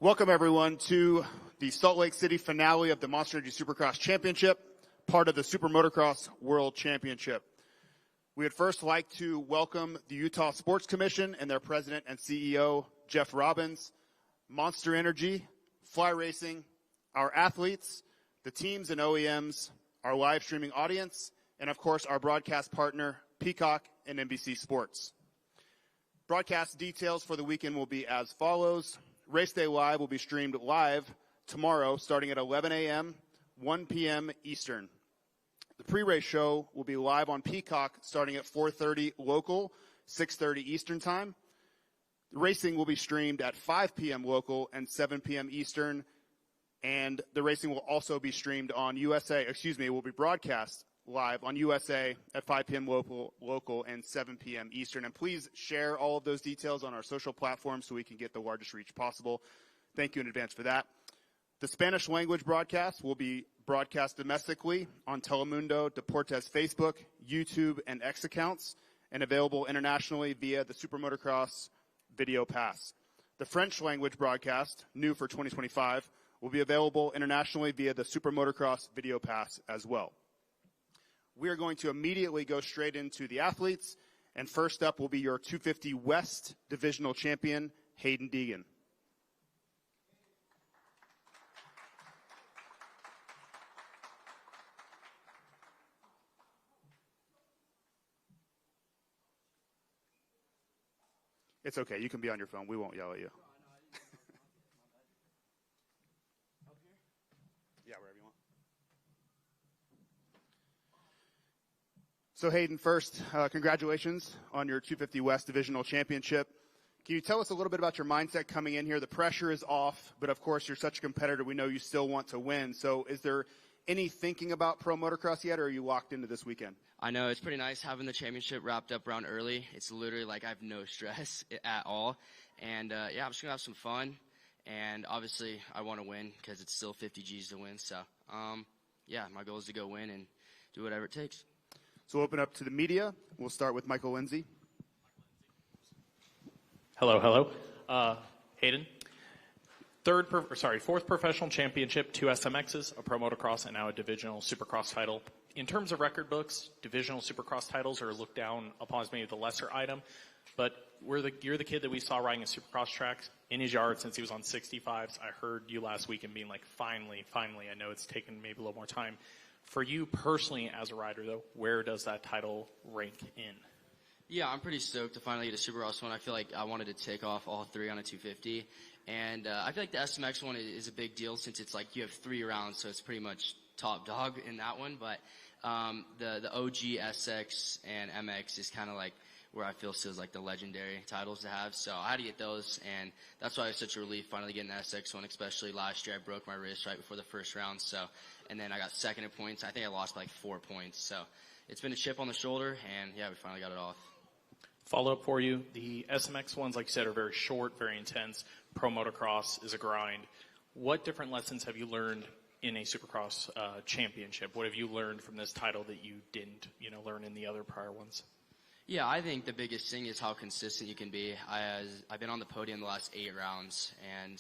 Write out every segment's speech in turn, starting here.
Welcome, everyone, to the Salt Lake City finale of the Monster Energy Supercross Championship, part of the SuperMotocross World Championship. We would first like to welcome the Utah Sports Commission and their president and CEO, Jeff Robbins, Monster Energy, Fly Racing, our athletes, the teams and OEMs, our live streaming audience, and of course our broadcast partner, Peacock and NBC Sports. Broadcast details for the weekend will be as follows. Race Day Live will be streamed live tomorrow starting at 11 a.m., 1 p.m. Eastern. The pre-race show will be live on Peacock starting at 4:30 local, 6:30 Eastern time. The racing will be streamed at 5 p.m. local and 7 p.m. Eastern, and the racing will also be streamed on it will be broadcast live on USA at 5 p.m. local and 7 p.m. Eastern. And please share all of those details on our social platforms so we can get the largest reach possible. Thank you in advance for that. The Spanish language broadcast will be broadcast domestically on Telemundo Deportes Facebook, YouTube, and X accounts, and available internationally via the SuperMotocross Video Pass. The French language broadcast, new for 2025, will be available internationally via the SuperMotocross Video Pass as well. We are going to immediately go straight into the athletes, and first up will be your 250 West Divisional Champion, Hayden Deegan. It's okay, you can be on your phone. We won't yell at you. Yeah, wherever you want. So Hayden, first, congratulations on your 250 West Divisional Championship. Can you tell us a little bit about your mindset coming in here? The pressure is off, but of course you're such a competitor, we know you still want to win. So is there any thinking about pro motocross yet, or are you locked into this weekend? I know, it's pretty nice having the championship wrapped up around early. It's literally like I have no stress at all. And yeah, I'm just going to have some fun. And obviously I want to win because it's still 50 G's to win. So yeah, my goal is to go win and do whatever it takes. So we'll open up to the media. We'll start with Michael Lindsay. Hello. Hayden. Fourth professional championship, 2 SMXs, a pro motocross, and now a divisional supercross title. In terms of record books, divisional supercross titles are looked down upon as maybe the lesser item, but you're the kid that we saw riding a supercross track in his yard since he was on 65s. I heard you last week and being like, finally, I know it's taken maybe a little more time. For you personally as a rider, though, where does that title rank in? Yeah, I'm pretty stoked to finally get a supercross one. I feel like I wanted to take off all 3 on a 250. And I feel like the SMX one is a big deal since it's like you have 3 rounds, so it's pretty much top dog in that one. But the OG SX and MX is kind of like where I feel still is like the legendary titles to have. So I had to get those, and that's why it was such a relief finally getting the SX one, especially last year. I broke my wrist right before the first round, and then I got second in points. I think I lost by like 4 points. So it's been a chip on the shoulder, and yeah, we finally got it off. Follow-up for you. The SMX ones, like you said, are very short, very intense. Pro motocross is a grind. What different lessons have you learned in a supercross championship? What have you learned from this title that you didn't, learn in the other prior ones? Yeah, I think the biggest thing is how consistent you can be. I've been on the podium the last 8 rounds, and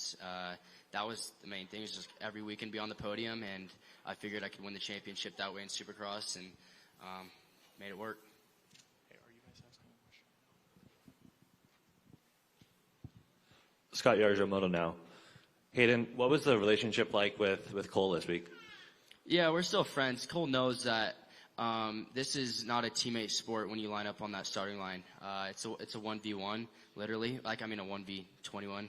that was the main thing, is just every weekend be on the podium, and I figured I could win the championship that way in supercross, and made it work. Scott Yarger, Moto Now. Hayden, what was the relationship like with Cole this week? Yeah, we're still friends. Cole knows that this is not a teammate sport when you line up on that starting line. It's a 1v1, literally. A 1v21,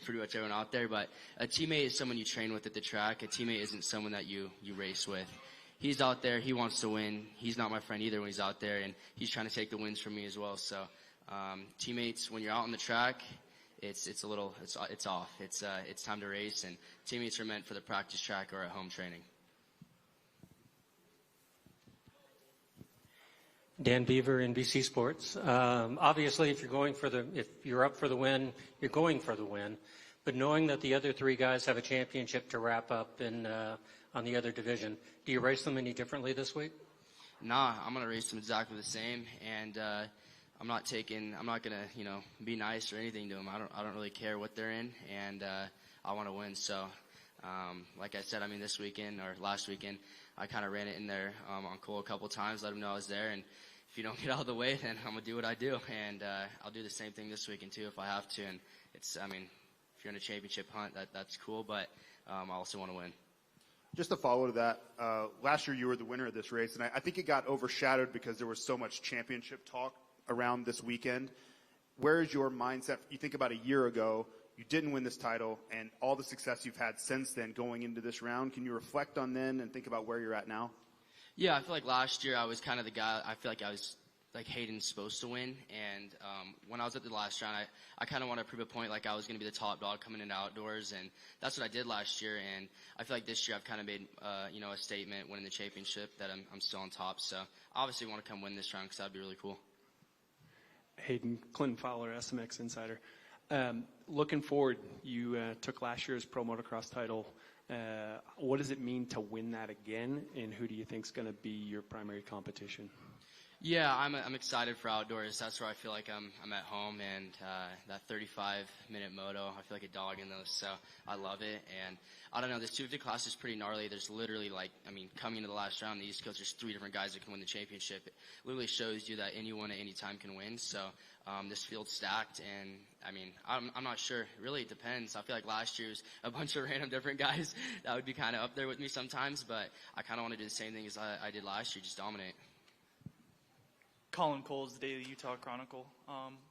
pretty much everyone out there. But a teammate is someone you train with at the track. A teammate isn't someone that you race with. He's out there. He wants to win. He's not my friend either when he's out there, and he's trying to take the wins from me as well. So teammates, when you're out on the track, it's off. It's time to race, and teammates are meant for the practice track or at home training. Dan Beaver, NBC Sports. Obviously, if you're up for the win, you're going for the win. But knowing that the other 3 guys have a championship to wrap up on the other division, do you race them any differently this week? Nah, I'm gonna race them exactly the same, and I'm not gonna be nice or anything to them. I don't really care what they're in, and I want to win. So, like I said, I mean, this weekend or last weekend, I kind of ran it in there on Cole a couple times, let him know I was there. And if you don't get out of the way, then I'm going to do what I do. And I'll do the same thing this weekend, too, if I have to. And it's, I mean, if you're in a championship hunt, that's cool. But I also want to win. Just to follow to that, last year you were the winner of this race, and I think it got overshadowed because there was so much championship talk around this weekend. Where is your mindset? You think about a year ago, you didn't win this title, and all the success you've had since then going into this round. Can you reflect on then and think about where you're at now? Yeah, I feel like last year I was kind of the guy, I feel like I was like Hayden's supposed to win. And when I was at the last round, I kind of wanted to prove a point like I was going to be the top dog coming into outdoors. And that's what I did last year. And I feel like this year I've kind of made, a statement winning the championship that I'm still on top. So I obviously want to come win this round because that would be really cool. Hayden, Clinton Fowler, SMX Insider. Looking forward, you took last year's Pro Motocross title. What does it mean to win that again, and who do you think is going to be your primary competition? Yeah, I'm excited for outdoors. That's where I feel like I'm at home, and that 35-minute moto, I feel like a dog in those, so I love it. And I don't know, this 250 class is pretty gnarly. There's literally coming into the last round, the East Coast, there's 3 different guys that can win the championship. It literally shows you that anyone at any time can win. So this field's stacked, and I mean, I'm not sure. Really, it depends. I feel like last year's a bunch of random different guys that would be kind of up there with me sometimes, but I kind of want to do the same thing as I did last year, just dominate. Colin Cole's the Daily Utah Chronicle.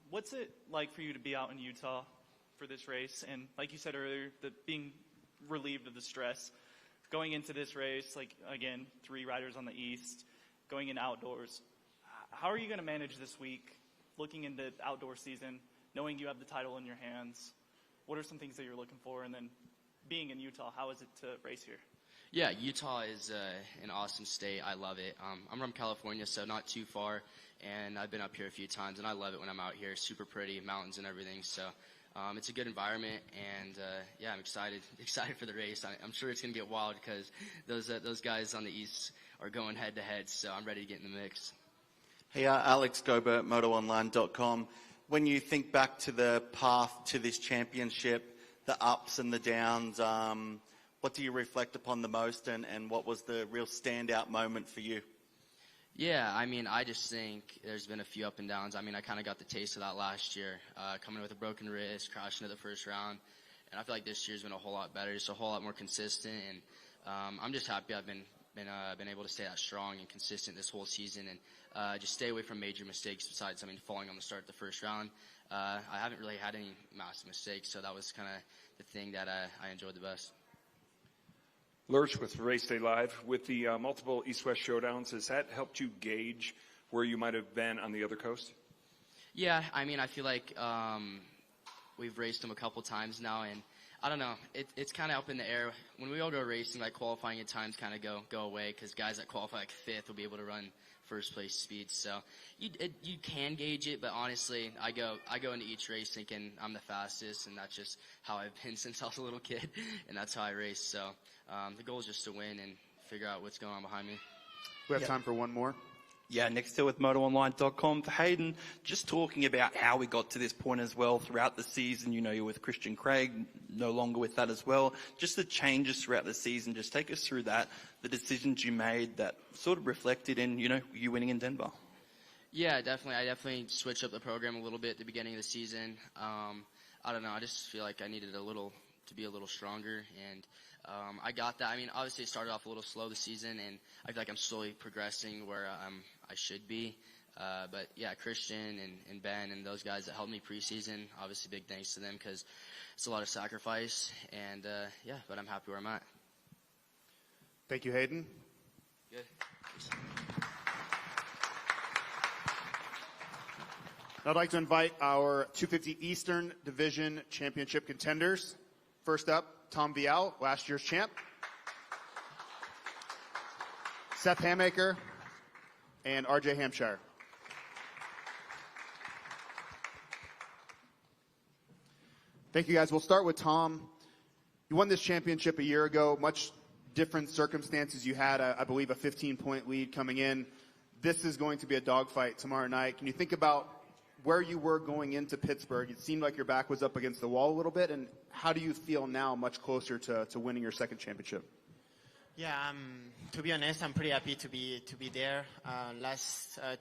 What's it like for you to be out in Utah for this race? And like you said earlier, being relieved of the stress. Going into this race, like, again, 3 riders on the East, going in outdoors. How are you going to manage this week, looking into outdoor season, knowing you have the title in your hands? What are some things that you're looking for? And then being in Utah, how is it to race here? Yeah, Utah is an awesome state. I love it. I'm from California, so not too far, and I've been up here a few times, and I love it when I'm out here. Super pretty, mountains and everything, so it's a good environment, and yeah, I'm excited for the race. I'm sure it's going to get wild because those guys on the East are going head-to-head, so I'm ready to get in the mix. Hey, Alex Gobert, MotoOnline.com. When you think back to the path to this championship, the ups and the downs, what do you reflect upon the most, and what was the real standout moment for you? Yeah, I mean, I just think there's been a few up and downs. I mean, I kind of got the taste of that last year, coming with a broken wrist, crashing at the first round. And I feel like this year's been a whole lot better, just a whole lot more consistent. And I'm just happy I've been able to stay that strong and consistent this whole season and just stay away from major mistakes besides, falling on the start of the first round. I haven't really had any massive mistakes, so that was kind of the thing that I enjoyed the best. Lurch with Race Day Live. With the multiple East-West showdowns, has that helped you gauge where you might have been on the other coast? Yeah, I mean, I feel like we've raced them a couple times now, and I don't know, it's kind of up in the air. When we all go racing, like qualifying at times kind of go away because guys that qualify like 5th will be able to run first place speeds. So you can gauge it, but honestly, I go into each race thinking I'm the fastest, and that's just how I've been since I was a little kid, and that's how I race. So the goal is just to win and figure out what's going on behind me. We have time for one more. Yeah, next to with MotoOnline.com for Hayden, just talking about how we got to this point as well throughout the season. You know, you're with Christian Craig, no longer with that as well. Just the changes throughout the season, just take us through that, the decisions you made that sort of reflected in, you winning in Denver. Yeah, definitely. I definitely switched up the program a little bit at the beginning of the season. I don't know, I just feel like I needed to be a little stronger, and I got that. I mean, obviously it started off a little slow this season, and I feel like I'm slowly progressing where I should be. But yeah, Christian and Ben and those guys that helped me preseason, obviously big thanks to them because it's a lot of sacrifice. And yeah, but I'm happy where I'm at. Thank you, Hayden. Good. I'd like to invite our 250 Eastern Division Championship contenders. First up, Tom Vial, last year's champ. Seth Hamaker and RJ Hampshire. Thank you, guys. We'll start with Tom. You won this championship a year ago. Much different circumstances. You had, I believe, a 15-point lead coming in. This is going to be a dogfight tomorrow night. Can you think about where you were going into Pittsburgh, it seemed like your back was up against the wall a little bit. And how do you feel now, much closer to winning your second championship? Yeah, to be honest, I'm pretty happy to be there.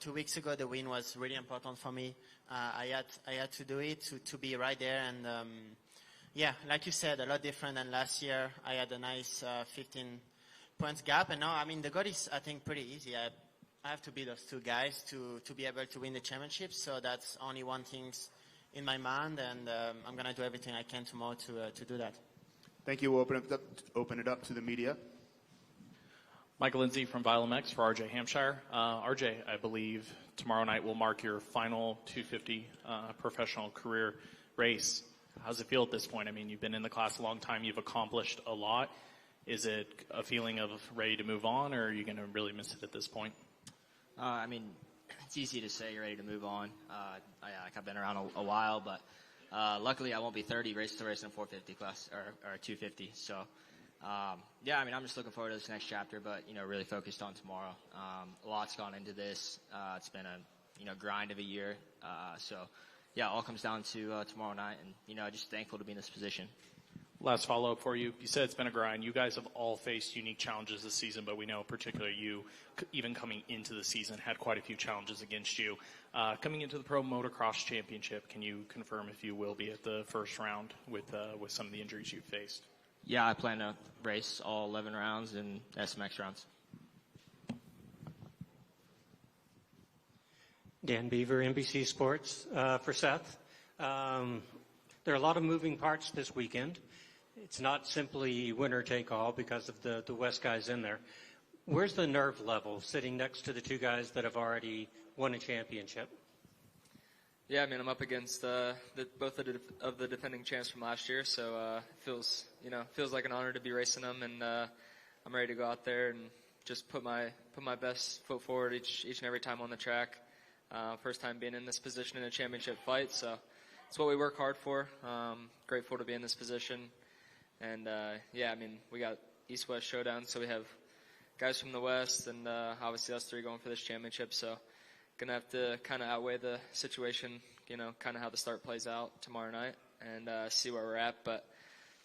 2 weeks ago, the win was really important for me. I had to do it to be right there, and yeah, like you said, a lot different than last year. I had a nice 15 points gap, and now the goal is, I think, pretty easy. I have to beat those two guys to be able to win the championship. So that's only one thing in my mind, and I'm gonna do everything I can tomorrow to do that. Thank you. We'll open it up to the media. Michael Lindsay from VileMX for RJ Hampshire. RJ, I believe tomorrow night will mark your final 250 professional career race. How's it feel at this point? I mean, you've been in the class a long time. You've accomplished a lot. Is it a feeling of ready to move on, or are you going to really miss it at this point? I mean, it's easy to say you're ready to move on. I've been around a while, but luckily I won't be 30 race to race in a 450 class or 250. So. Yeah, I mean, I'm just looking forward to this next chapter, but, really focused on tomorrow. A lot's gone into this. It's been a, grind of a year. So, yeah, all comes down to tomorrow night, and, just thankful to be in this position. Last follow-up for you. You said it's been a grind. You guys have all faced unique challenges this season, but we know particularly you, even coming into the season, had quite a few challenges against you. Coming into the Pro Motocross Championship, can you confirm if you will be at the first round with some of the injuries you've faced? Yeah, I plan to race all 11 rounds and SMX rounds. Dan Beaver, NBC Sports, for Seth. There are a lot of moving parts this weekend. It's not simply winner take all because of the West guys in there. Where's the nerve level sitting next to the two guys that have already won a championship? Yeah, I mean, I'm up against both of the defending champs from last year, so feels like an honor to be racing them, and I'm ready to go out there and just put my best foot forward each and every time on the track. First time being in this position in a championship fight, so it's what we work hard for. Grateful to be in this position, and yeah, I mean, we got East-West showdown, so we have guys from the West, and obviously us three going for this championship, so. Gonna have to kind of outweigh the situation, kind of how the start plays out tomorrow night and see where we're at. But,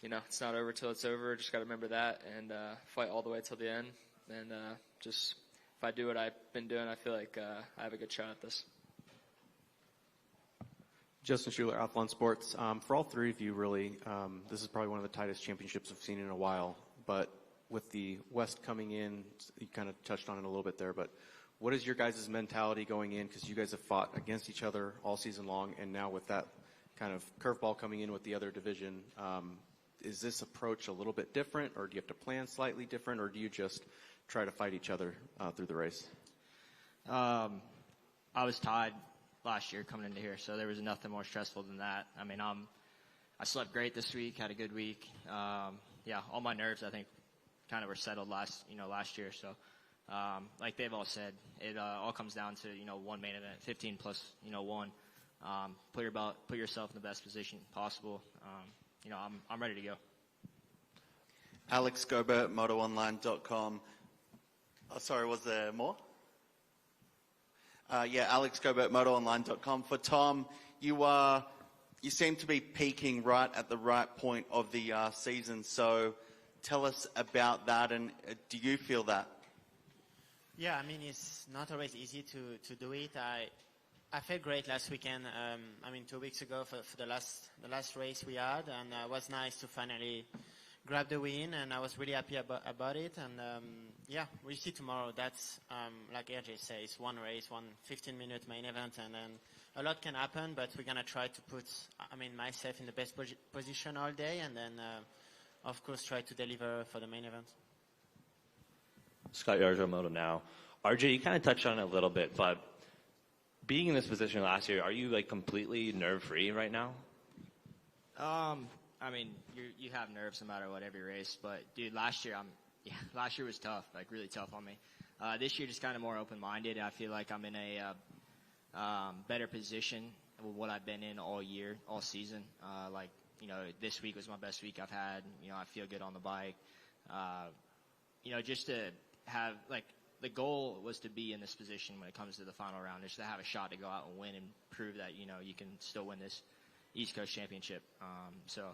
it's not over till it's over. Just got to remember that and fight all the way till the end. And just if I do what I've been doing, I feel like I have a good shot at this. Justin Schuler, Athlon Sports. For all three of you, really, this is probably one of the tightest championships we've seen in a while. But with the West coming in, you kind of touched on it a little bit there, but what is your guys' mentality going in? Because you guys have fought against each other all season long, and now with that kind of curveball coming in with the other division, is this approach a little bit different, or do you have to plan slightly different, or do you just try to fight each other through the race? I was tied last year coming into here, so there was nothing more stressful than that. I mean, I slept great this week, had a good week. Yeah, all my nerves, I think, kind of were settled last year, so. Like they've all said, it all comes down to, one main event, 15 plus, one. Put yourself in the best position possible. I'm ready to go. Alex Gobert, MotoOnline.com. Oh, sorry, was there more? Yeah, Alex Gobert, MotoOnline.com. For Tom, you seem to be peaking right at the right point of the season. So tell us about that, and do you feel that? Yeah, I mean, it's not always easy to do it. I felt great last weekend. 2 weeks ago for the last race we had, and it was nice to finally grab the win, and I was really happy about it. And yeah, we'll see tomorrow. That's like RJ says, one race, one 15-minute main event, and then a lot can happen. But we're gonna try to put, myself in the best position all day, and then of course try to deliver for the main event. Scott Yarger, Moto Now. RJ, you kind of touched on it a little bit, but being in this position last year, are you completely nerve-free right now? You have nerves no matter what every race, but dude, last year was tough, really tough on me. This year just kind of more open-minded. I feel like I'm in a better position with what I've been in all year, all season. This week was my best week I've had. I feel good on the bike. Just to have the goal was to be in this position when it comes to the final round, is to have a shot to go out and win and prove that, you can still win this East Coast Championship. So,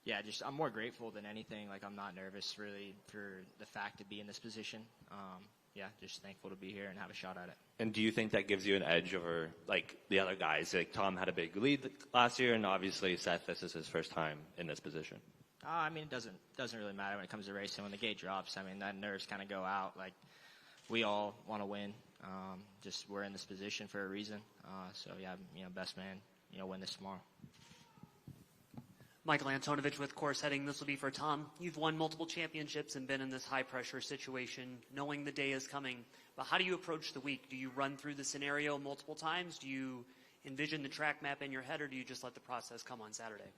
yeah, I'm more grateful than anything. Like, I'm not nervous really for the fact to be in this position. Yeah, just thankful to be here and have a shot at it. And do you think that gives you an edge over like the other guys? Like Tom had a big lead last year, and obviously Seth, this is his first time in this position. I mean, it doesn't really matter when it comes to racing. When the gate drops, I mean, that nerves kind of go out. Like, we all want to win. Just we're in this position for a reason. So yeah, best man, win this tomorrow. Michael Antonovich with Course Heading. This will be for Tom. You've won multiple championships and been in this high-pressure situation, knowing the day is coming. But how do you approach the week? Do you run through the scenario multiple times? Do you envision the track map in your head, or do you just let the process come on Saturday?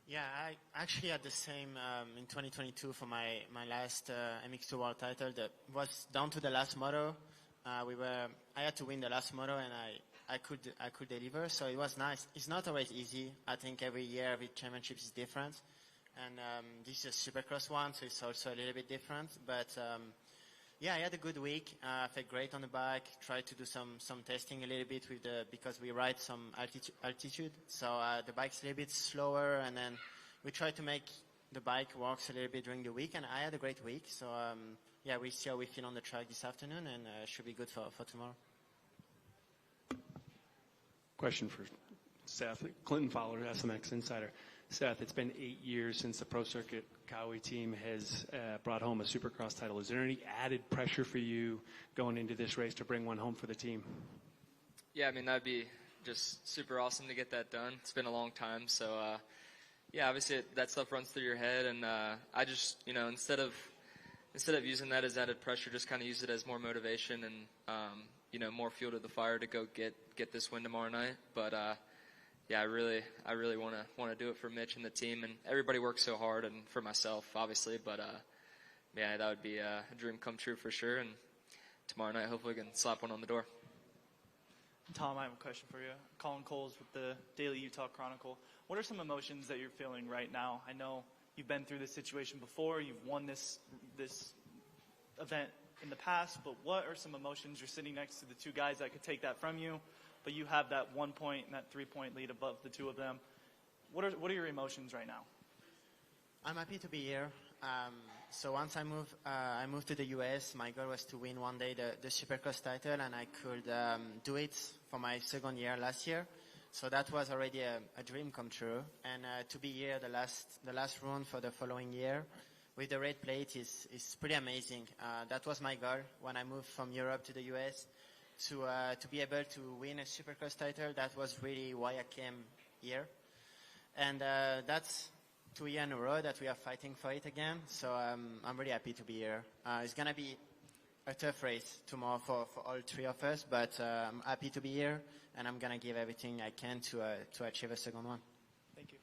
Yeah, I actually had the same in 2022 for my last MX2 World title. That was down to the last moto. I had to win the last moto, and I could deliver, so it was nice. It's not always easy. I think every year, every championship is different. And this is a Supercross one, so it's also a little bit different. But yeah, I had a good week. I felt great on the bike. Tried to do some testing a little bit because we ride some altitude. So the bike's a little bit slower, and then we try to make the bike works a little bit during the week. And I had a great week. So yeah, we'll see how we feel on the track this afternoon, and should be good for tomorrow. Question for Seth. Clinton Fowler, SMX Insider. Seth, it's been 8 years since the Pro Circuit Kawi team has brought home a Supercross title. Is there any added pressure for you going into this race to bring one home for the team? Yeah, I mean, that'd be just super awesome to get that done. It's been a long time. So, yeah, obviously that stuff runs through your head. And I just, instead of using that as added pressure, just kind of use it as more motivation and, more fuel to the fire to go get this win tomorrow night. But, yeah, I really want to do it for Mitch and the team, and everybody works so hard, and for myself, obviously. But yeah, that would be a dream come true for sure. And tomorrow night, hopefully, we can slap one on the door. Tom, I have a question for you. Colin Coles with the Daily Utah Chronicle. What are some emotions that you're feeling right now? I know you've been through this situation before. You've won this event in the past, but what are some emotions? You're sitting next to the two guys that could take that from you, but you have that 1 point and that 3 point lead above the two of them. What are your emotions right now? I'm happy to be here. So once I moved to the US, my goal was to win one day the Supercross title, and I could do it for my second year last year. So that was already a dream come true. And to be here the last run for the following year with the red plate is pretty amazing. That was my goal when I moved from Europe to the US. To be able to win a Supercross title, that was really why I came here. And that's 2 years in a row that we are fighting for it again. So I'm really happy to be here. It's going to be a tough race tomorrow for all three of us, but I'm happy to be here, and I'm going to give everything I can to achieve a second one. Thank you.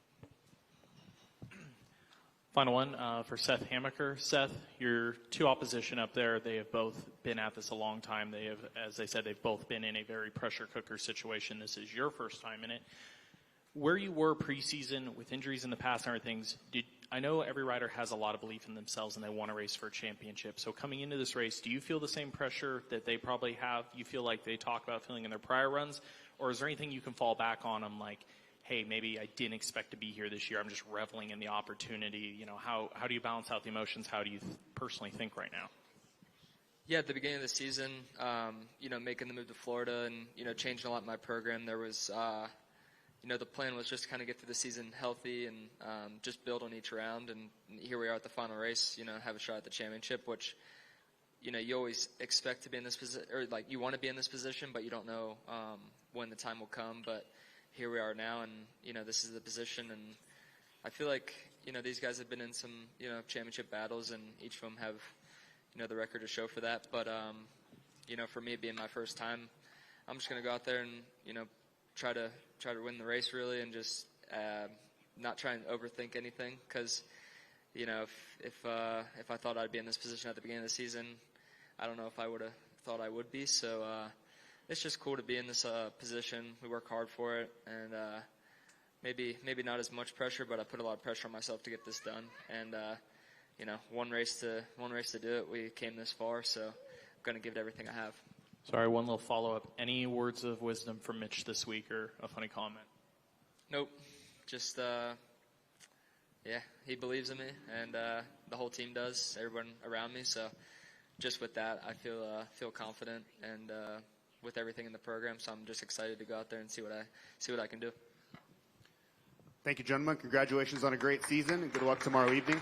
Final one for Seth Hamaker. Seth, your two opposition up there, they have both been at this a long time. They have, as they said, they've both been in a very pressure cooker situation. This is your first time in it. Where you were preseason with injuries in the past and other things, I know every rider has a lot of belief in themselves and they want to race for a championship. So coming into this race, do you feel the same pressure that they probably have? You feel like they talk about feeling in their prior runs? Or is there anything you can fall back on them like, hey, maybe I didn't expect to be here this year. I'm just reveling in the opportunity. How do you balance out the emotions? How do you personally think right now? Yeah, at the beginning of the season, making the move to Florida and, changing a lot in my program, there was, the plan was just to kind of get through the season healthy and just build on each round. And here we are at the final race, have a shot at the championship, which, you always expect to be in this position, or like you want to be in this position, but you don't know when the time will come. But here we are now, and, this is the position. And I feel like, these guys have been in some, championship battles, and each of them have, the record to show for that. But, for me being my first time, I'm just going to go out there and, try to win the race really, and just not try and overthink anything. Because, if I thought I'd be in this position at the beginning of the season, I don't know if I would have thought I would be. So, it's just cool to be in this position. We work hard for it, and maybe not as much pressure, but I put a lot of pressure on myself to get this done. And one race to do it. We came this far, so going to give it everything I have. Sorry, one little follow-up. Any words of wisdom from Mitch this week or a funny comment? Nope. Just, yeah, he believes in me, and the whole team does, everyone around me. So just with that, I feel confident and with everything in the program. So I'm just excited to go out there and see what I can do. Thank you, gentlemen. Congratulations on a great season, and good luck tomorrow evening.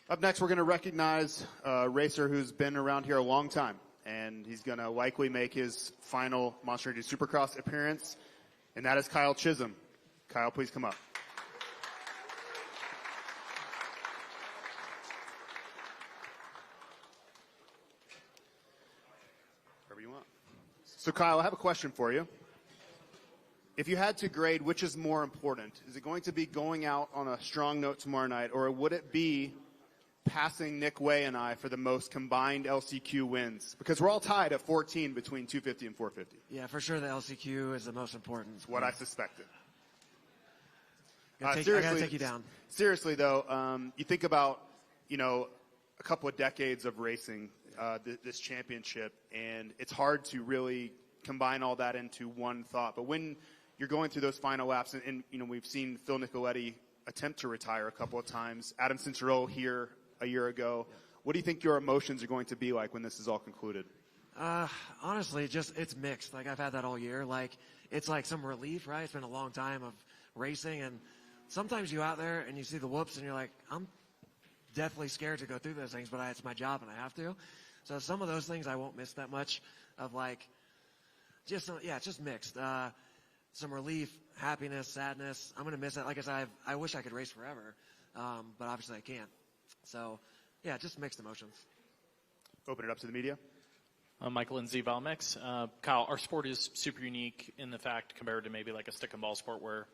Up next, we're going to recognize a racer who's been around here a long time, and he's going to likely make his final Monster Energy Supercross appearance, and that is Kyle Chisholm. Kyle, please come up. Wherever you want. So, Kyle, I have a question for you. If you had to grade which is more important, is it going to be going out on a strong note tomorrow night, or would it be passing Nick Way and I for the most combined LCQ wins? Because we're all tied at 14 between 250 and 450. Yeah, for sure the LCQ is the most important. That's what I suspected. I gotta take you down. Seriously, though, you think about, a couple of decades of racing, this championship, and it's hard to really combine all that into one thought. But when you're going through those final laps, and we've seen Phil Nicoletti attempt to retire a couple of times, Adam Cincerolo here a year ago. What do you think your emotions are going to be like when this is all concluded? Honestly, it's mixed. Like, I've had that all year. Like, it's like some relief, right? It's been a long time of racing, and sometimes you out there and you see the whoops and you're like, I'm definitely scared to go through those things, but it's my job and I have to. So some of those things I won't miss that much of, like, it's just mixed. Some relief, happiness, sadness. I'm going to miss it. Like I said, I wish I could race forever, but obviously I can't. So, yeah, just mixed emotions. Open it up to the media. Michael Lindsay, Valmex. Kyle, our sport is super unique in the fact compared to maybe like a stick and ball sport where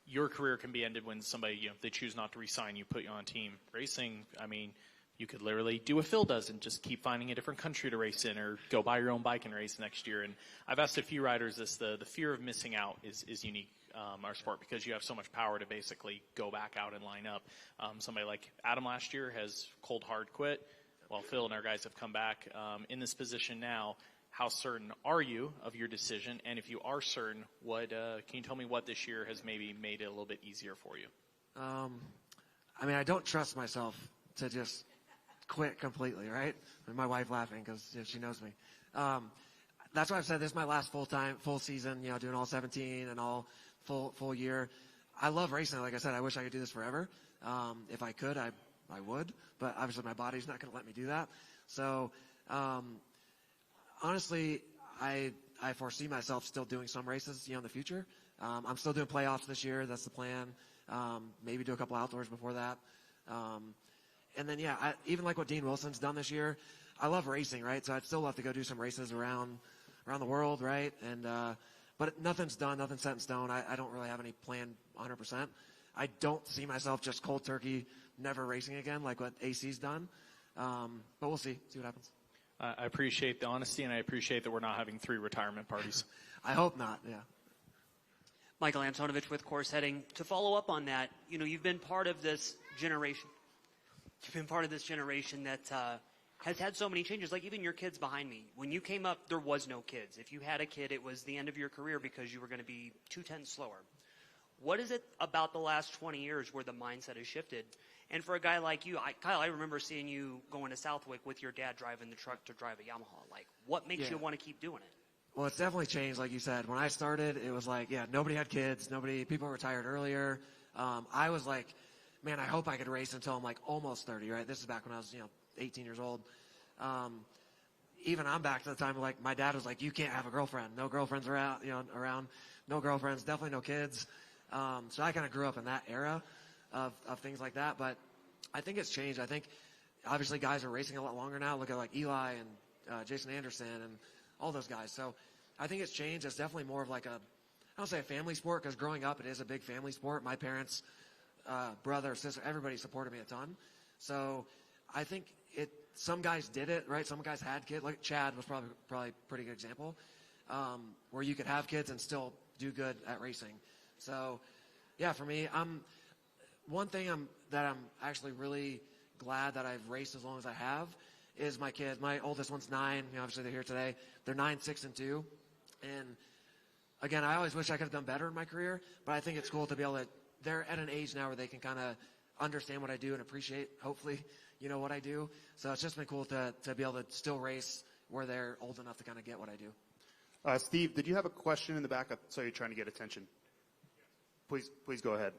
your career can be ended when somebody, they choose not to re-sign you, put you on a team. Racing, I mean, you could literally do what Phil does and just keep finding a different country to race in or go buy your own bike and race next year. And I've asked a few riders this, the fear of missing out is unique. Our sport, because you have so much power to basically go back out and line up. Somebody like Adam last year has cold hard quit, while Phil and our guys have come back in this position now. How certain are you of your decision? And if you are certain, can you tell me what this year has maybe made it a little bit easier for you? I mean, I don't trust myself to just quit completely, right? I mean, my wife laughing because she knows me. That's why I've said this is my last full season, doing all 17 and all full year. I love racing. Like I said, I wish I could do this forever. If I could, I would, but obviously my body's not going to let me do that. So, honestly, I foresee myself still doing some races, in the future. I'm still doing playoffs this year. That's the plan. Maybe do a couple outdoors before that. And then, even like what Dean Wilson's done this year, I love racing, right? So I'd still love to go do some races around the world, right? And, but nothing's done, nothing's set in stone. I don't really have any plan 100%. I don't see myself just cold turkey, never racing again like what AC's done. But we'll see what happens. I appreciate the honesty, and I appreciate that we're not having 3 retirement parties. I hope not, yeah. Michael Antonovich with Course Heading. To follow up on that, you've been part of this generation. You've been part of this generation that has had so many changes. Like even your kids behind me. When you came up, there was no kids. If you had a kid, it was the end of your career because you were going to be 2/10 slower. What is it about the last 20 years where the mindset has shifted? And for a guy like you, Kyle, I remember seeing you going to Southwick with your dad driving the truck to drive a Yamaha. Like, what makes you want to keep doing it? Well, it's definitely changed, like you said. When I started, it was like, nobody had kids. People retired earlier. I was like, man, I hope I could race until I'm like almost 30, right? This is back when I was, 18 years old. Even I'm back to the time like my dad was like, you can't have a girlfriend. No girlfriends around, around. No girlfriends, definitely no kids. So I kind of grew up in that era of things like that. But I think it's changed. I think obviously guys are racing a lot longer now. Look at like Eli and Jason Anderson and all those guys. So I think it's changed. It's definitely more of like I don't say a family sport because growing up it is a big family sport. My parents, brother, sister, everybody supported me a ton. So I think some guys did it, right? Some guys had kids. Like Chad was probably a pretty good example where you could have kids and still do good at racing. So, yeah, for me, one thing that I'm actually really glad that I've raced as long as I have is my kids. My oldest one's 9. Obviously they're here today. They're 9, 6, and 2. And again, I always wish I could have done better in my career, but I think it's cool to be able to. They're at an age now where they can kind of understand what I do and appreciate, hopefully, what I do. So it's just been cool to be able to still race where they're old enough to kind of get what I do. Steve, did you have a question in the back? I saw you trying to get attention. Please go ahead.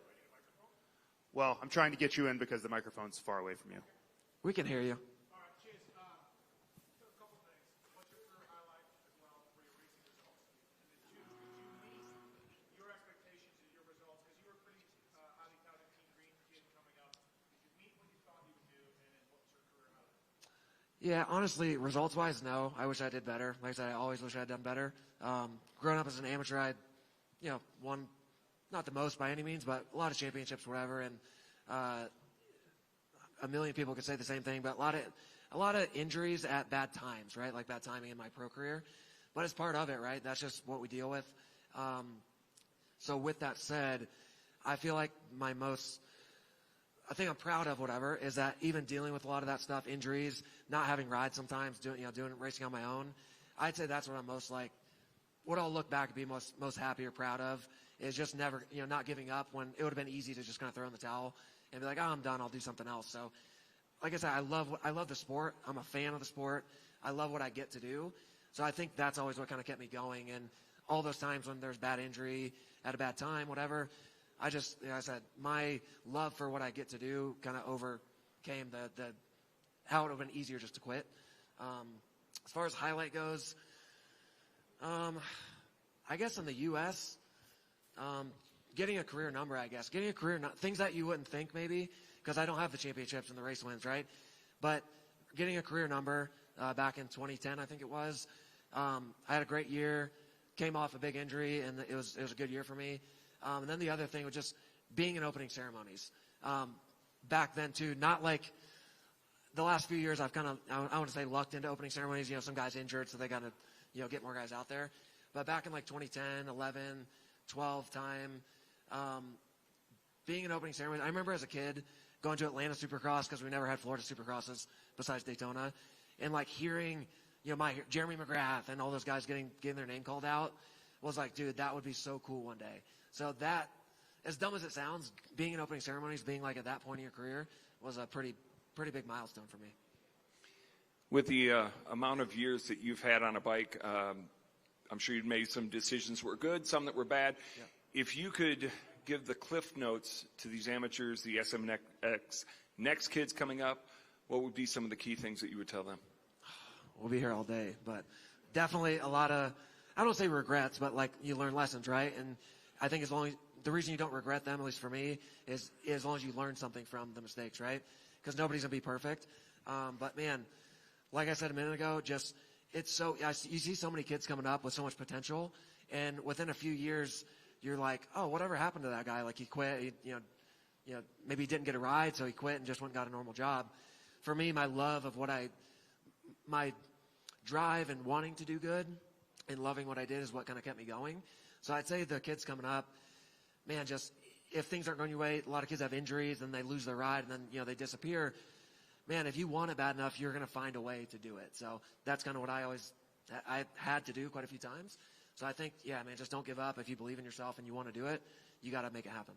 Well, I'm trying to get you in because the microphone's far away from you. We can hear you. Yeah, honestly, results-wise, no. I wish I did better. Like I said, I always wish I had done better. Growing up as an amateur, I, won not the most by any means, but a lot of championships, whatever. And a million people could say the same thing, but a lot of injuries at bad times, right? Like bad timing in my pro career. But it's part of it, right? That's just what we deal with. So with that said, I feel like I think I'm proud of whatever is that even dealing with a lot of that stuff, injuries, not having rides sometimes, doing racing on my own, I'd say that's what I'm most like. What I'll look back and be most happy or proud of is just never, not giving up when it would have been easy to just kind of throw in the towel and be like, oh, I'm done, I'll do something else. So, like I said, I love the sport. I'm a fan of the sport. I love what I get to do. So I think that's always what kind of kept me going. And all those times when there's bad injury at a bad time, whatever, I just, I said, my love for what I get to do kind of overcame the how it would have been easier just to quit. As far as highlight goes, I guess in the U.S., getting a career number, things that you wouldn't think maybe, because I don't have the championships and the race wins, right? But getting a career number back in 2010, I think it was, I had a great year, came off a big injury, and it was a good year for me. And then the other thing was just being in opening ceremonies. Back then, too, not like the last few years I've kind of, I want to say, lucked into opening ceremonies. Some guys injured, so they got to, get more guys out there. But back in like 2010, 11, 12 time, being in opening ceremonies, I remember as a kid going to Atlanta Supercross because we never had Florida Supercrosses besides Daytona, and like hearing, Jeremy McGrath and all those guys getting their name called out was like, dude, that would be so cool one day. So that, as dumb as it sounds, being in opening ceremonies, being like at that point in your career, was a pretty big milestone for me. With the amount of years that you've had on a bike, I'm sure you've made some decisions that were good, some that were bad. Yeah. If you could give the cliff notes to these amateurs, the SMX next kids coming up, what would be some of the key things that you would tell them? We'll be here all day, but definitely a lot of, I don't say regrets, but like you learn lessons, right? And I think the reason you don't regret them, at least for me, is as long as you learn something from the mistakes, right? Because nobody's going to be perfect. But man, like I said a minute ago, you see so many kids coming up with so much potential, and within a few years, you're like, oh, whatever happened to that guy? Like he quit, maybe he didn't get a ride, so he quit and just went and got a normal job. For me, my love of my drive and wanting to do good and loving what I did is what kind of kept me going. So I'd say the kids coming up, man, just if things aren't going your way, a lot of kids have injuries and they lose their ride and then, they disappear. Man, if you want it bad enough, you're going to find a way to do it. So that's kind of what I had to do quite a few times. So I think, just don't give up. If you believe in yourself and you want to do it, you got to make it happen.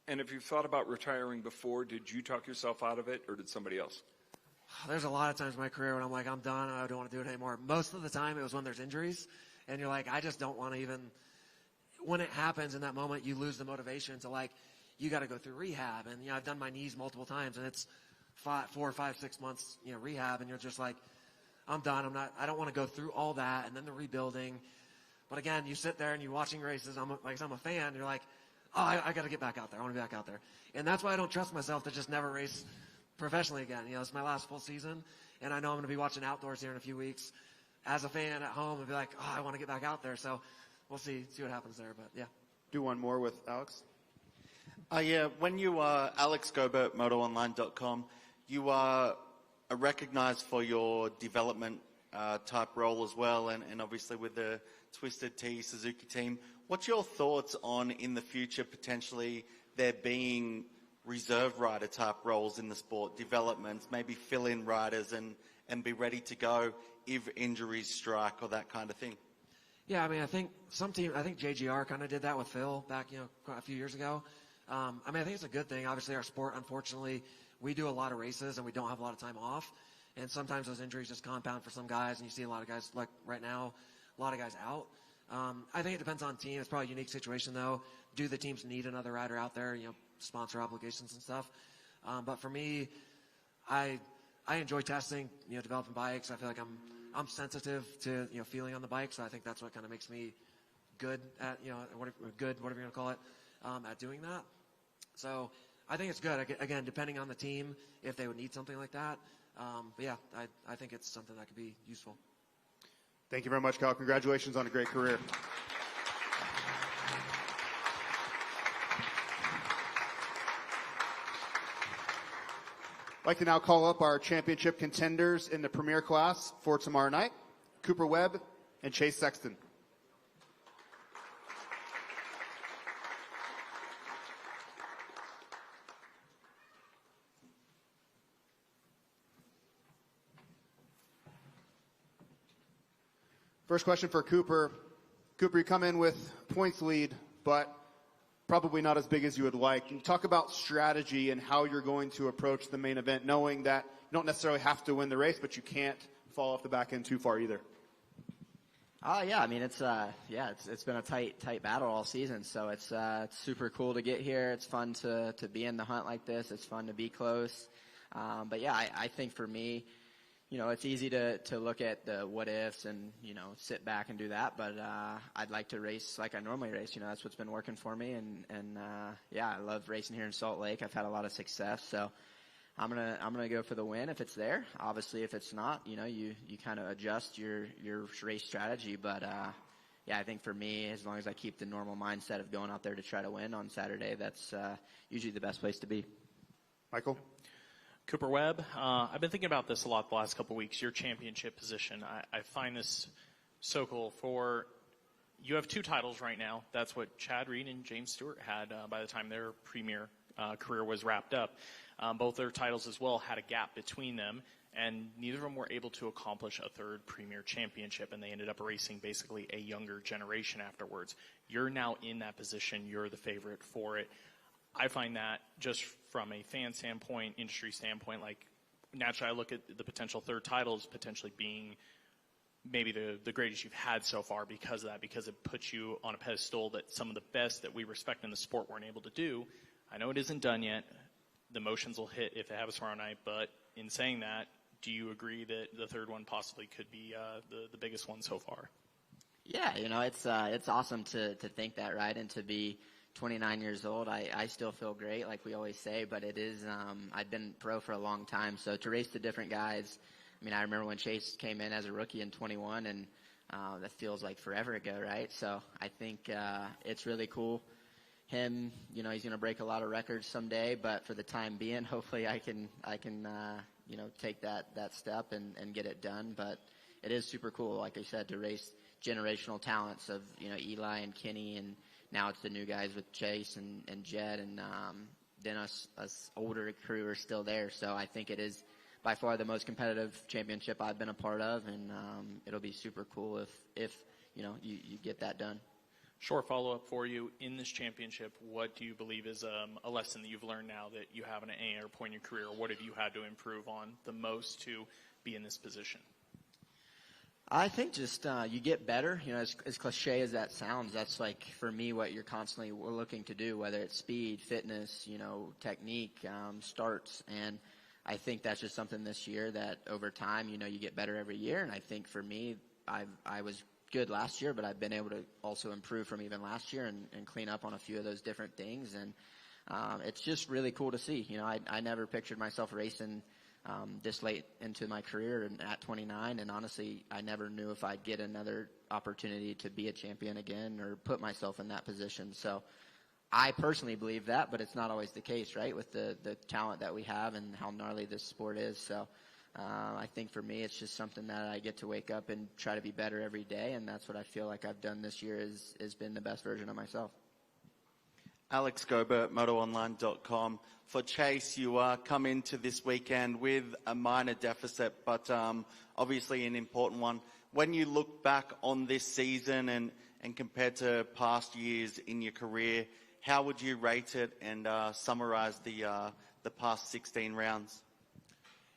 And if you've thought about retiring before, did you talk yourself out of it or did somebody else? There's a lot of times in my career when I'm like, I'm done. I don't want to do it anymore. Most of the time it was when there's injuries and you're like, I just don't want to even. When it happens in that moment, you lose the motivation to like, you got to go through rehab. And, I've done my knees multiple times and it's 4, 5, 6 months, rehab. And you're just like, I'm done. I don't want to go through all that. And then the rebuilding. But again, you sit there and you're watching races. I'm a fan. You're like, oh, I got to get back out there. I want to be back out there. And that's why I don't trust myself to just never race professionally again. It's my last full season. And I know I'm going to be watching outdoors here in a few weeks as a fan at home and be like, oh, I want to get back out there. So we'll see what happens there, but yeah. Do one more with Alex. When you are Alex Gobert, MotoOnline.com, you are recognized for your development type role as well, and obviously with the Twisted Tea Suzuki team. What's your thoughts on, in the future, potentially there being reserve rider type roles in the sport, developments, maybe fill in riders and be ready to go if injuries strike or that kind of thing? Yeah, I mean, I think JGR kind of did that with Phil back, a few years ago. I mean, I think it's a good thing. Obviously, our sport, unfortunately, we do a lot of races and we don't have a lot of time off. And sometimes those injuries just compound for some guys, and you see a lot of guys, like right now, a lot of guys out. I think it depends on team. It's probably a unique situation, though. Do the teams need another rider out there, sponsor obligations and stuff? But for me, I enjoy testing, developing bikes. I feel like I'm sensitive to, feeling on the bike, so I think that's what kind of makes me good at, whatever you're going to call it, at doing that. So I think it's good. Again, depending on the team, if they would need something like that. But yeah, I think it's something that could be useful. Thank you very much, Kyle. Congratulations on a great career. I'd like to now call up our championship contenders in the premier class for tomorrow night, Cooper Webb and Chase Sexton. First question for Cooper. Cooper, you come in with points lead, but probably not as big as you would like. Can you talk about strategy and how you're going to approach the main event, knowing that you don't necessarily have to win the race, but you can't fall off the back end too far either? Yeah, I mean, it's been a tight battle all season, so it's super cool to get here. It's fun to be in the hunt like this. It's fun to be close. But yeah, I think for me, it's easy to look at the what ifs and, sit back and do that. But I'd like to race like I normally race. That's what's been working for me. And yeah, I love racing here in Salt Lake. I've had a lot of success. So I'm gonna go for the win if it's there. Obviously, if it's not, you kind of adjust your race strategy. But yeah, I think for me, as long as I keep the normal mindset of going out there to try to win on Saturday, that's usually the best place to be. Michael? Cooper Webb, I've been thinking about this a lot the last couple of weeks, your championship position. I find this so cool. You have 2 titles right now. That's what Chad Reed and James Stewart had by the time their premier career was wrapped up. Both their titles as well had a gap between them, and neither of them were able to accomplish a 3rd premier championship, and they ended up racing basically a younger generation afterwards. You're now in that position. You're the favorite for it. I find that just from a fan standpoint, industry standpoint, like naturally I look at the potential 3rd titles potentially being maybe the greatest you've had so far because of that, because it puts you on a pedestal that some of the best that we respect in the sport weren't able to do. I know it isn't done yet. The motions will hit if they have us tomorrow night, but in saying that, do you agree that the 3rd one possibly could be the biggest one so far? Yeah, it's awesome to think that, right, and to be 29 years old. I still feel great, like we always say, but it is, I've been pro for a long time, so to race the different guys, I mean, I remember when Chase came in as a rookie in 21, and that feels like forever ago, right? So I think it's really cool. Him, he's going to break a lot of records someday, but for the time being, hopefully I can take that step and get it done. But it is super cool, like I said, to race generational talents of, Eli and Kenny, and now it's the new guys with Chase and Jed, and then us older crew are still there. So I think it is by far the most competitive championship I've been a part of, and it'll be super cool if you get that done. Short follow-up for you. In this championship, what do you believe is a lesson that you've learned now that you have in any other point in your career? What have you had to improve on the most to be in this position? I think just you get better. As cliche as that sounds, that's like for me what you're constantly looking to do, whether it's speed, fitness, technique, starts, and I think that's just something this year that over time, you get better every year. And I think for me, I was good last year, but I've been able to also improve from even last year and clean up on a few of those different things. And it's just really cool to see. I never pictured myself racing this late into my career and at 29, and honestly, I never knew if I'd get another opportunity to be a champion again or put myself in that position. So I personally believe that, but it's not always the case, right, with the talent that we have and how gnarly this sport is. So I think for me, it's just something that I get to wake up and try to be better every day, and that's what I feel like I've done this year is been the best version of myself. Alex Gobert, MotoOnline.com. For Chase, you come into this weekend with a minor deficit, but obviously an important one. When you look back on this season and compared to past years in your career, how would you rate it and summarize the past 16 rounds?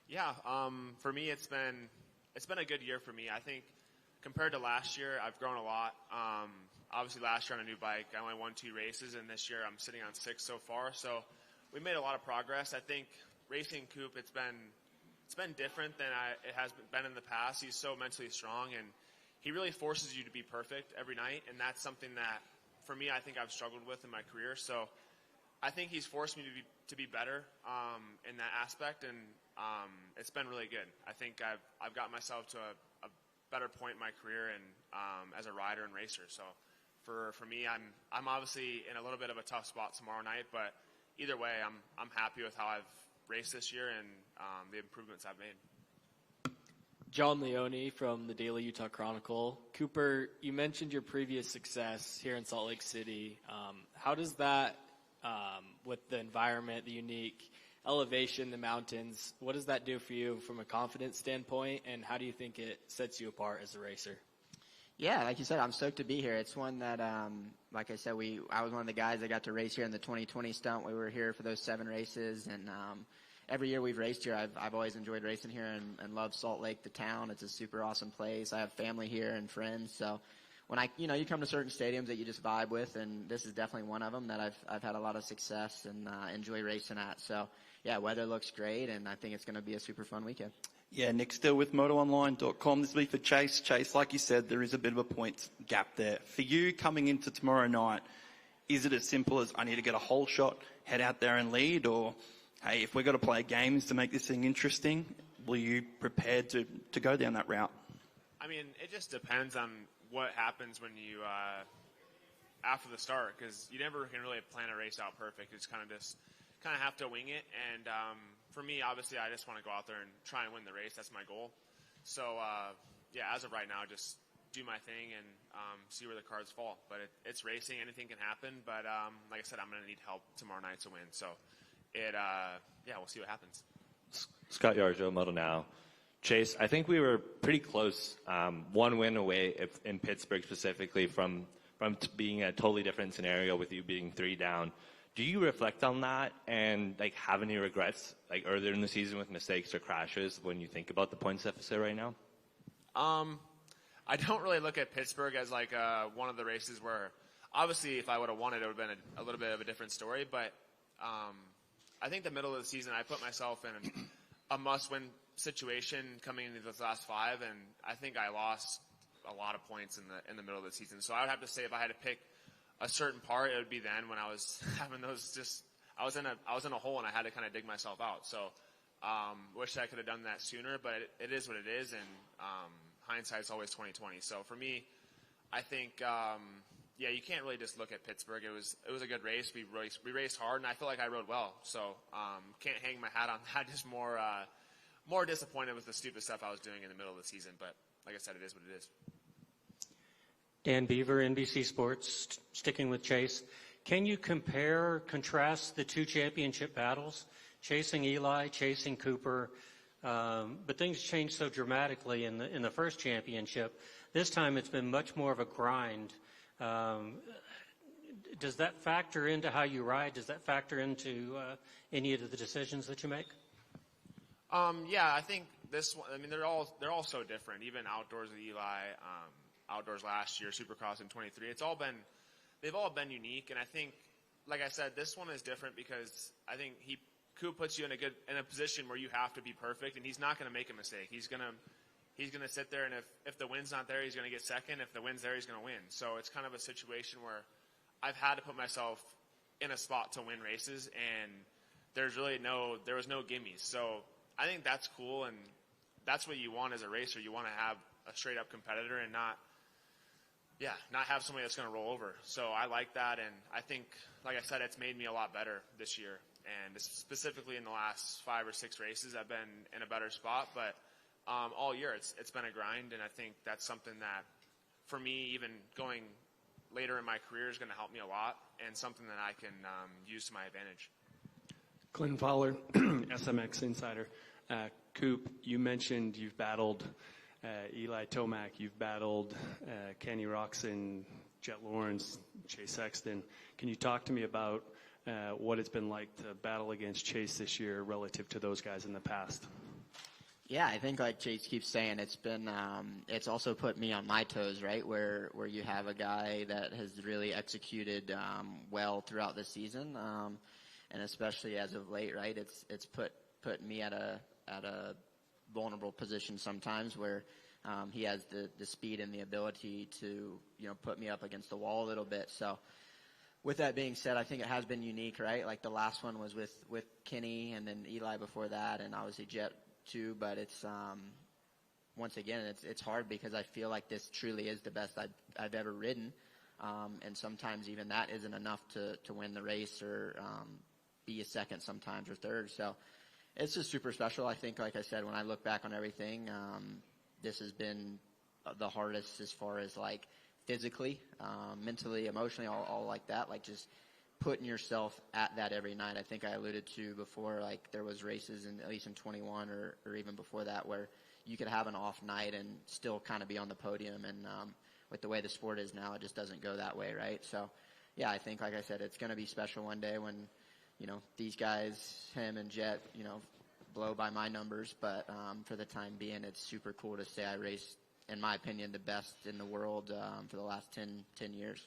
Yeah, for me, it's been a good year for me. I think compared to last year, I've grown a lot. Obviously, last year on a new bike, I only won 2 races, and this year I'm sitting on 6 so far. So we made a lot of progress. I think racing Coop, it's been different than it has been in the past. He's so mentally strong, and he really forces you to be perfect every night, and that's something that, for me, I think I've struggled with in my career. So I think he's forced me to be better in that aspect, and it's been really good. I think I've got myself to a better point in my career and as a rider and racer. So for me, I'm obviously in a little bit of a tough spot tomorrow night, but either way, I'm happy with how I've raced this year and the improvements I've made. John Leone from the Daily Utah Chronicle. Cooper, you mentioned your previous success here in Salt Lake City. How does that, with the environment, the unique elevation, the mountains, what does that do for you from a confidence standpoint, and how do you think it sets you apart as a racer? Yeah, like you said, I'm stoked to be here. It's one that, like I said, I was one of the guys that got to race here in the 2020 stunt. We were here for those 7 races, and every year we've raced here, I've always enjoyed racing here and loved Salt Lake, the town. It's a super awesome place. I have family here and friends, so when you come to certain stadiums that you just vibe with, and this is definitely one of them that I've had a lot of success and enjoy racing at. So yeah, weather looks great, and I think it's going to be a super fun weekend. Yeah, Nick Still with MotoOnline.com. This will be for Chase. Chase, like you said, there is a bit of a points gap there. For you coming into tomorrow night, is it as simple as I need to get a whole shot, head out there and lead, or hey, if we've got to play games to make this thing interesting, will you prepared to go down that route? I mean, it just depends on what happens when you after the start, because you never can really plan a race out perfect. It's kind of have to wing it, and for me, obviously, I just want to go out there and try and win the race. That's my goal. So yeah, as of right now, just do my thing and see where the cards fall. But it's racing; anything can happen. But like I said, I'm going to need help tomorrow night to win. So we'll see what happens. Scott Yarjo, Moto Now. Chase, I think we were pretty close, 1 win away in Pittsburgh specifically from being a totally different scenario with you being 3 down. Do you reflect on that and have any regrets earlier in the season with mistakes or crashes when you think about the points deficit right now? I don't really look at Pittsburgh as one of the races where, obviously, if I would have won it, it would have been a little bit of a different story. But I think the middle of the season, I put myself in a must-win situation coming into the last 5, and I think I lost a lot of points in the middle of the season. So I would have to say if I had to pick a certain part, it would be then when I was having those I was in a hole and I had to kind of dig myself out. So wish I could have done that sooner, but it is what it is, and hindsight's always 20/20. So for me, I think you can't really just look at Pittsburgh. It was a good race. We raced hard, and I feel like I rode well. So can't hang my hat on that. Just more disappointed with the stupid stuff I was doing in the middle of the season. But like I said, it is what it is. Dan Beaver, NBC Sports, sticking with Chase. Can you contrast the 2 championship battles, chasing Eli, chasing Cooper? But things changed so dramatically in the first championship. This time it's been much more of a grind. Does that factor into how you ride? Does that factor into any of the decisions that you make? Yeah, I think this one, I mean, they're all so different. Even outdoors with Eli, outdoors last year, Supercross in 23. They've all been unique, and I think, like I said, this one is different because I think Coop puts you in a position where you have to be perfect, and he's not going to make a mistake. He's going to sit there, and if the win's not there, he's going to get second. If the win's there, he's going to win. So it's kind of a situation where I've had to put myself in a spot to win races, and there was no gimmies. So I think that's cool, and that's what you want as a racer. You want to have a straight-up competitor and not have somebody that's going to roll over. So I like that, and I think, like I said, it's made me a lot better this year. And specifically in the last 5 or 6 races, I've been in a better spot. But all year, it's been a grind, and I think that's something that, for me, even going later in my career is going to help me a lot and something that I can use to my advantage. Clinton Fowler, SMX Insider. Coop, you mentioned you've battled Eli Tomac, you've battled Kenny Roxon, Jet Lawrence, Chase Sexton. Can you talk to me about what it's been like to battle against Chase this year relative to those guys in the past? Yeah, I think like Chase keeps saying, it's been it's also put me on my toes, right? Where you have a guy that has really executed well throughout the season, and especially as of late, right? It's put me at a vulnerable position sometimes where he has the speed and the ability to put me up against the wall a little bit. So with that being said, I think it has been unique, right? Like the last one was with Kenny, and then Eli before that, and obviously Jet too. But it's once again it's hard because I feel like this truly is the best I've ever ridden, and sometimes even that isn't enough to win the race or be a second sometimes or third. So it's just super special. I think, like I said, when I look back on everything, this has been the hardest as far as like physically, mentally, emotionally, all like that. Like just putting yourself at that every night. I think I alluded to before, like there was races at least in 21 or even before that where you could have an off night and still kind of be on the podium. And with the way the sport is now, it just doesn't go that way, right? So yeah, I think, like I said, it's going to be special one day when these guys, him and Jet, blow by my numbers. But for the time being, it's super cool to say I raced, in my opinion, the best in the world for the last 10 years.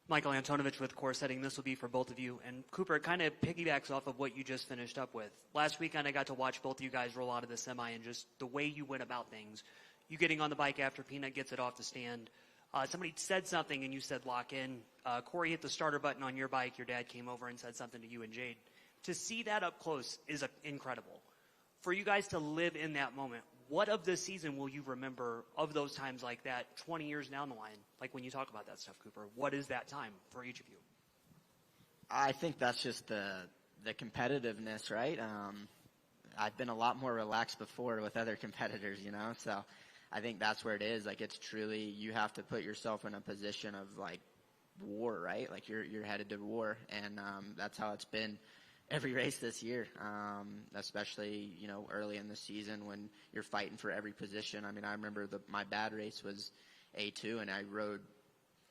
Michael Antonovich with Course Setting. This will be for both of you. And Cooper, it kind of piggybacks off of what you just finished up with. Last weekend, I got to watch both of you guys roll out of the semi and just the way you went about things. You getting on the bike after Peanut gets it off the stand. Somebody said something and you said lock in. Corey hit the starter button on your bike. Your dad came over and said something to you and Jade. To see that up close is incredible. For you guys to live in that moment, what of the season will you remember of those times like that 20 years down the line? Like when you talk about that stuff, Cooper, what is that time for each of you? I think that's just the competitiveness, right? I've been a lot more relaxed before with other competitors, so I think that's where it is. Like it's truly, you have to put yourself in a position of like war, right? Like you're headed to war, and that's how it's been every race this year, especially early in the season when you're fighting for every position. I mean, I remember my bad race was A2, and I rode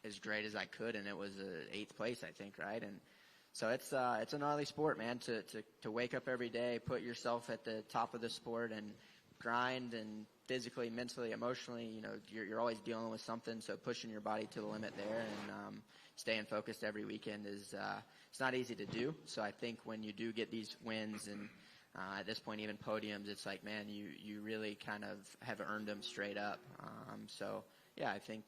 as great as I could, and it was 8th place, I think, right? And so it's a gnarly sport, man. To wake up every day, put yourself at the top of the sport, and grind, and physically, mentally, emotionally, you're always dealing with something. So pushing your body to the limit there and staying focused every weekend is it's not easy to do. So I think when you do get these wins and at this point even podiums, it's like, man, you really kind of have earned them straight up. So yeah, I think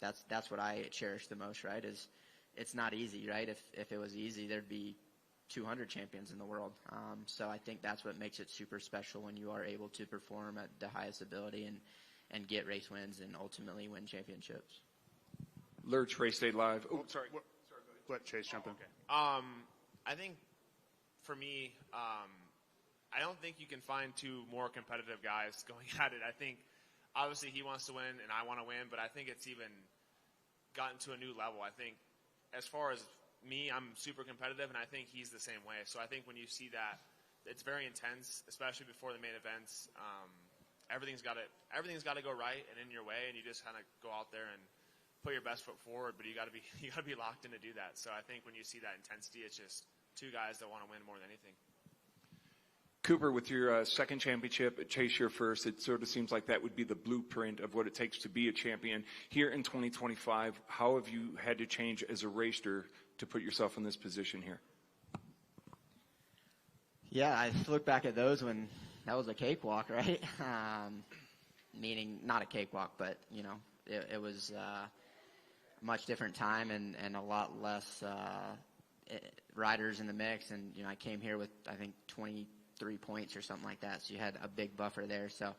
that's what I cherish the most, right? Is it's not easy, right? If it was easy, there'd be 200 champions in the world. So I think that's what makes it super special when you are able to perform at the highest ability and get race wins and ultimately win championships. Lurch Race Day Live. Oh, sorry. Let Chase jump in. Okay. I think for me, I don't think you can find two more competitive guys going at it. I think obviously he wants to win and I want to win, but I think it's even gotten to a new level. I think as far as me, I'm super competitive, and I think he's the same way. So I think when you see that, it's very intense, especially before the main events. Everything's got to go right and in your way, and you just kind of go out there and put your best foot forward. But you got to be locked in to do that. So I think when you see that intensity, it's just two guys that want to win more than anything. Cooper, with your second championship at Chase your first, it sort of seems like that would be the blueprint of what it takes to be a champion. Here in 2025, how have you had to change as a racer to put yourself in this position here? Yeah, I look back at those when that was a cakewalk, right? Meaning not a cakewalk, but, it was a much different time and a lot less riders in the mix. And, I came here with, I think, 23 points or something like that. So you had a big buffer there. So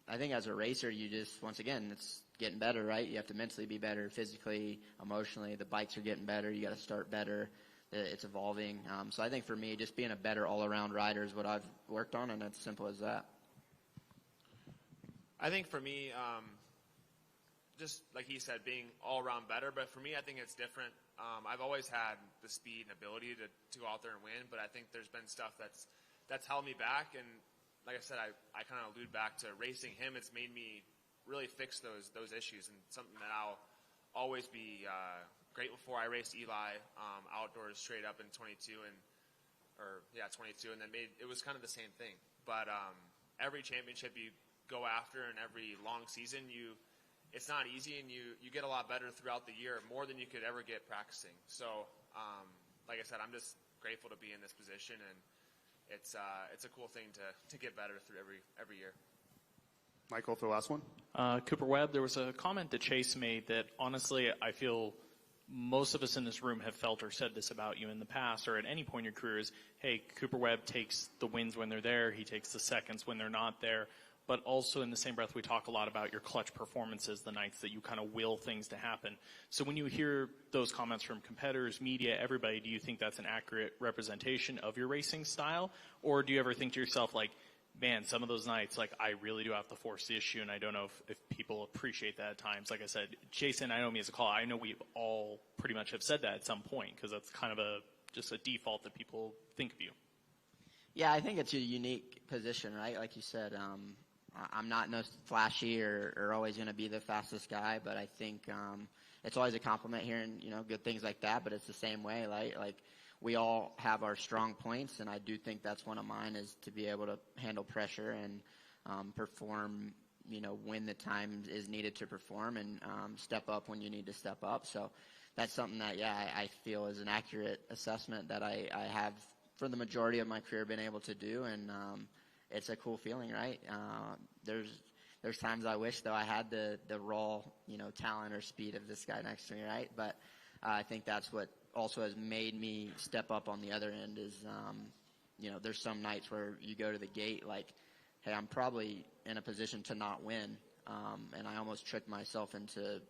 I think as a racer, you just, once again, it's getting better, right? You have to mentally be better, physically, emotionally. The bikes are getting better. You got to start better. It's evolving. So I think for me, just being a better all-around rider is what I've worked on, and it's simple as that. I think for me, just like he said, being all around better. But for me, I think it's different. I've always had the speed and ability to go out there and win, but I think there's been stuff that's held me back. And like I said, I kind of allude back to racing him. It's made me really fix those issues, and something that I'll always be grateful for. I raced Eli outdoors straight up in 22, and then it was kind of the same thing. But every championship you go after and every long season, it's not easy, and you get a lot better throughout the year, more than you could ever get practicing. So, like I said, I'm just grateful to be in this position, and it's a cool thing to get better through every year. Michael, for the last one. Cooper Webb, there was a comment that Chase made that honestly I feel most of us in this room have felt or said this about you in the past or at any point in your career is, hey, Cooper Webb takes the wins when they're there, he takes the seconds when they're not there. But also in the same breath, we talk a lot about your clutch performances, the nights that you kind of will things to happen. So when you hear those comments from competitors, media, everybody, do you think that's an accurate representation of your racing style? Or do you ever think to yourself, like, man, some of those nights, like, I really do have to force the issue, and I don't know if people appreciate that at times. Like I said, Jason, I know me as a caller, I know we've all pretty much have said that at some point, because that's kind of just a default that people think of you. Yeah, I think it's a unique position, right? Like you said, I'm not no flashy or always going to be the fastest guy, but I think it's always a compliment hearing, good things like that, but it's the same way, right? Like, we all have our strong points, and I do think that's one of mine is to be able to handle pressure and perform, when the time is needed to perform and step up when you need to step up. So that's something that, I feel is an accurate assessment that I have for the majority of my career been able to do, and it's a cool feeling, right? There's times I wish, though, I had the raw, talent or speed of this guy next to me, right? But I think that's what also has made me step up on the other end is, there's some nights where you go to the gate like, hey, I'm probably in a position to not win, and I almost tricked myself into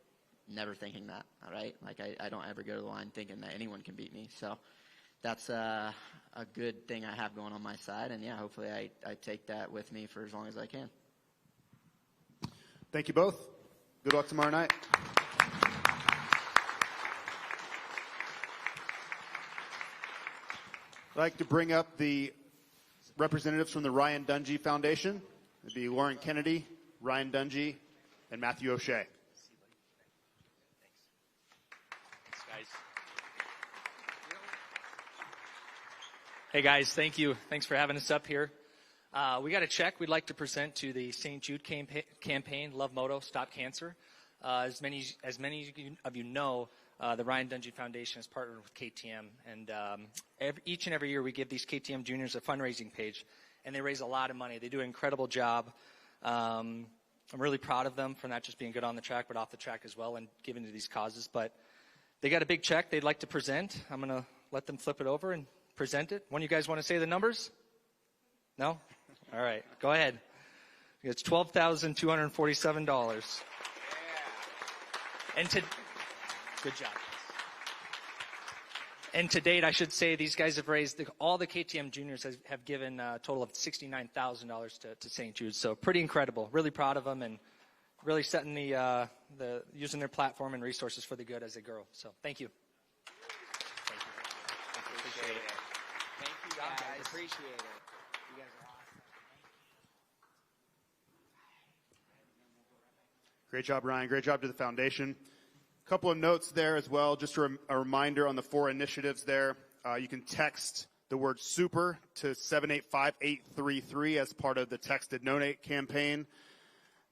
never thinking that, right? Like, I don't ever go to the line thinking that anyone can beat me. So that's a good thing I have going on my side, and hopefully I take that with me for as long as I can. Thank you both. Good luck tomorrow night. I'd like to bring up the representatives from the Ryan Dungey Foundation. It'd be Lauren Kennedy, Ryan Dungey, and Matthew O'Shea. Thanks, guys. Hey guys, thank you. Thanks for having us up here. We got a check we'd like to present to the St. Jude campaign, Love Moto, Stop Cancer. As many of you know, the Ryan Dungey Foundation has partnered with KTM, and each and every year we give these KTM juniors a fundraising page, and they raise a lot of money. They do an incredible job. I'm really proud of them for not just being good on the track, but off the track as well, and giving to these causes. But they got a big check they'd like to present. I'm going to let them flip it over and present it. One of you guys want to say the numbers? No? All right, go ahead. It's $12,247. And good job. And to date, I should say, these guys have raised, all the KTM juniors have given a total of $69,000 to St. Jude. So pretty incredible. Really proud of them, and really setting using their platform and resources for the good as they grow. So thank you. Thank you. Appreciate it. Thank you, guys. Appreciate it. You guys are awesome. Great job, Ryan. Great job to the foundation. A couple of notes there as well. Just a reminder on the 4 initiatives there. You can text the word SUPER to 785-833 as part of the Texted Donate campaign.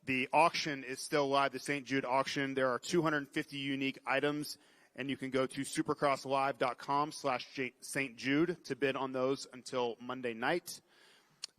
The auction is still live, the St. Jude auction. There are 250 unique items, and you can go to supercrosslive.com/St. Jude to bid on those until Monday night.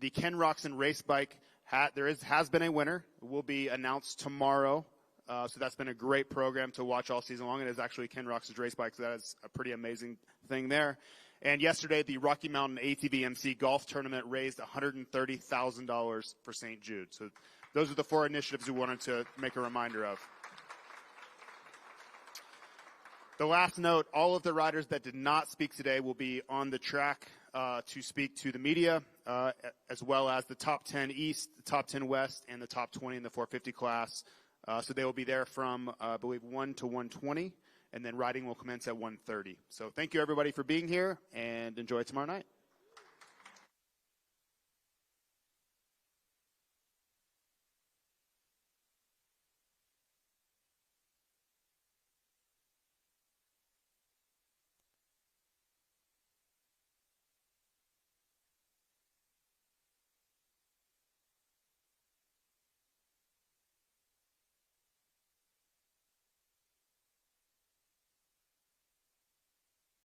The Ken Roxon race bike hat, has been a winner. It will be announced tomorrow. So that's been a great program to watch all season long. It is actually Ken Roxon's race bike, so that is a pretty amazing thing there. And yesterday, the Rocky Mountain ATV-MC golf tournament raised $130,000 for St. Jude. So those are the 4 initiatives we wanted to make a reminder of. The last note, all of the riders that did not speak today will be on the track to speak to the media, as well as the top 10 East, the top 10 West, and the top 20 in the 450 class So they will be there from, I believe, 1 to 1:20, and then riding will commence at 1:30. So thank you, everybody, for being here, and enjoy tomorrow night.